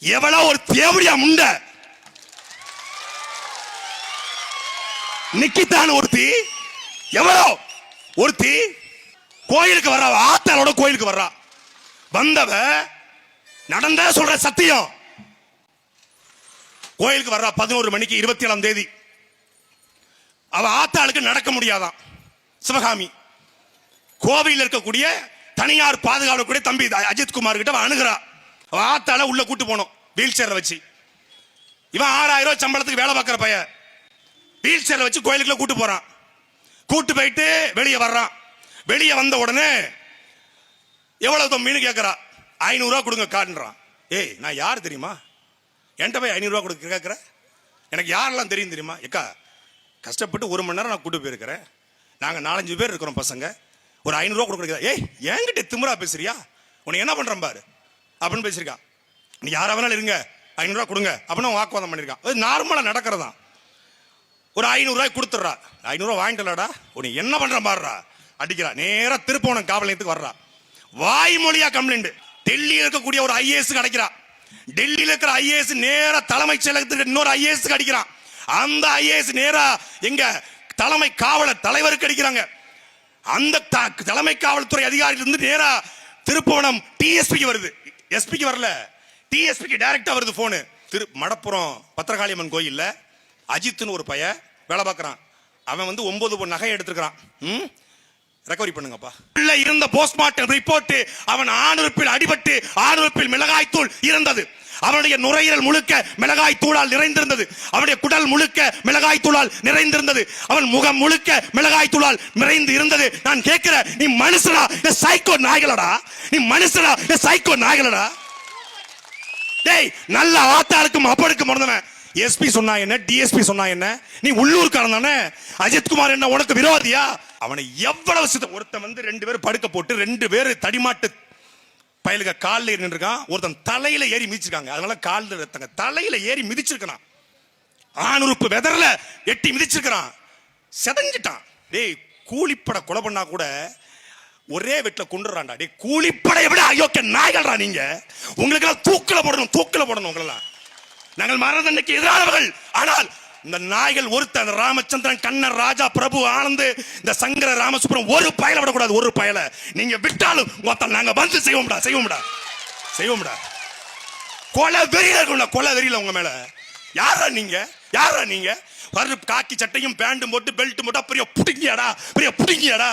எவ்வளவு ஒரு தேவடியா முண்ட நிக்கித்தான் ஒருத்தி, எவ்வளோ ஒருத்தி கோயிலுக்கு வர்றா, ஆத்தாளோட கோயிலுக்கு வர்றா. வந்தவ நடந்த சொல்ற சத்தியம். கோயிலுக்கு வர்றா 11 மணிக்கு 27ஆம் தேதி. அவ ஆத்தாளுக்கு நடக்க முடியாதான். சிவகாமி கோவையில் இருக்கக்கூடிய தனியார் பாதுகாவலக்கூடிய தம்பி அஜித் குமார் கிட்ட அணுகிறா. அவ ஆத்தால உள்ள கூட்டு போனோம் வீல் சேர்ல வச்சு. இவன் 6000 ரூபாய் சம்பளத்துக்கு வேலை பார்க்கிற பையன் வீல் சேர்ல வச்சு கோயிலுக்குள்ள கூட்டு போறான். கூட்டு போயிட்டு வெளியே வர்றான். வெளியே வந்த உடனே எவ்வளவு தம்பின்னு கேட்கறா. 500 ரூபாய் கொடுங்க காட்டுறான். ஏய் நான் யார் தெரியுமா? என்கிட்ட போய் 500 ரூபாய் கொடுக்க கேட்கிற? எனக்கு யாரெல்லாம் தெரியும் தெரியுமா? எக்கா கஷ்டப்பட்டு 1 மணி நேரம் நான் கூட்டு போயிருக்கிறேன். நாங்கள் 4-5 பேர் இருக்கிறோம் பசங்க. ஒரு 500 ரூபா கொடுக்குறீங்க. ஏய் என்கிட்ட திமிரா பேசுறியா? உனக்கு என்ன பண்றேன் பாரு அப்படின்னு பேசியிருக்கான். நீ யாரா வேணாலும் இருங்க 500 ரூபா கொடுங்க அப்படின்னு வாக்குவாதம் பண்ணியிருக்கான். அது நார்மலா நடக்கிறதான். ஒரு 500 ரூபாய் கொடுத்துட்றா. 500 ரூபா வாங்கிட்டலடா, உனக்கு என்ன பண்ற பாருடா அடிக்கிறா. நேரா திருப்போணம் காவல் நிலையத்துக்கு வர்றா. வாய்மொழியா கம்ப்ளைண்ட். டெல்லியில் இருக்கக்கூடிய ஒரு ஐஏஎஸ் அடைக்கிறா. டெல்லியில் இருக்கிற ஐஏஎஸ் நேரா தலைமைச் செயலகத்துக்கு இன்னொரு ஐஏஎஸ் அடிக்கிறான். அந்த ஐஏஎஸ் நேரா எங்க தலைமை காவலர் தலைவருக்கு அடிக்கிறாங்க. அந்த தலைமை காவல்துறை அதிகாரியிலிருந்து நேரா திருப்போணம் டிஎஸ்பிக்கு வருது. எஸ்பிக்கு வரல, டிஎஸ்பிக்கு டைரக்டா வருது போனு. மடப்புறம் பத்திரகாளியம்மன் கோயில்ல அஜித்னு ஒரு பையன் வேலை பார்க்கறான். அவன் வந்து 9 நகை எடுத்துக்கிறான். ரெக்கவரி பண்ணுங்கப்பா. உள்ள இருந்த போஸ்ட்மார்ட்டம் ரிப்போர்ட் அவன் ஆணுறுப்பில் அடிபட்டு ஆணுறுப்பில் மிளகாய் தூள் இருந்தது. அவனுடைய நுரையீரல் முழுக்க மிளகாய் தூளால் நிறைந்திருந்தது. அவனுடைய குடல் முழுக்க மிளகாய் தூளால் நிறைந்திருந்தது. அவன் முகம் முழுக்க மிளகாய் தூளால் நிறைந்து இருந்தது. நான் கேட்கிறேன், நீ மனுஷனா இல்ல சைக்கோ நாய்களடா? நீ மனுஷனா இல்ல சைக்கோ நாய்களடா? டேய் நல்ல ஆத்தாளுக்கும் அப்பனுக்கும் மறந்தவன் எஸ்பி சொன்னா என்ன, டிஎஸ்பி சொன்னா என்ன? நீ உள்ளூர்காரன் தானே. அஜித் குமார் என்ன உனக்கு விரோதியா? அவனை எவ்வளவு ஒருத்தன் வந்து 2 பேர் படுக்க போட்டு 2 பேர் தடிமாட்டு பயலுக காலில் ஏறி நின்றுருக்கான். ஒருத்தன் தலையில ஏறி மிதிச்சிருக்காங்க. அதனால காலில் ரத்தங்க தலையில ஏறி மிதிச்சிருக்கான். ஆணுறுப்பு வெதர்ல எட்டி மிதிச்சிருக்கான். செதஞ்சிட்டான். டேய் கூலிப்பட கொலை பண்ணா கூட ஒரே வெட்ல கொண்டுறான்டா. டேய் கூலிப்படை விட அயோக்கிய நாய்கள்டா நீங்க. உங்களுக்கு எல்லாம் தூக்கில போடணும், தூக்கில போடணும். உங்களெல்லாம் நாங்கள் மரணதண்டனைக்கு எதிரானவர்கள். ஆனால் இந்த நாய்கள் ஒருத்தன் ராமச்சந்திரன், கண்ணன், ராஜா, பிரபு, ஆனந்த், இந்த சங்கர ராமசுப்ரம் ஒரு பயல விடக்கூடாது. ஒரு பயல நீங்க விட்டாலும் மொத்தம் நாங்க வந்து செய்வோம்டா, செய்வோம்டா, செய்வோம்டா. கொலை வெறியில இருக்கும்டா, கொலை வெறியில உங்க மேல. யாரா நீங்க? யாரா நீங்க? காக்கி சட்டையும் பேண்டும் போட்டு பெல்ட் போட்டா பெரிய புடிங்கியாடா, பெரிய புடிங்கியாடா.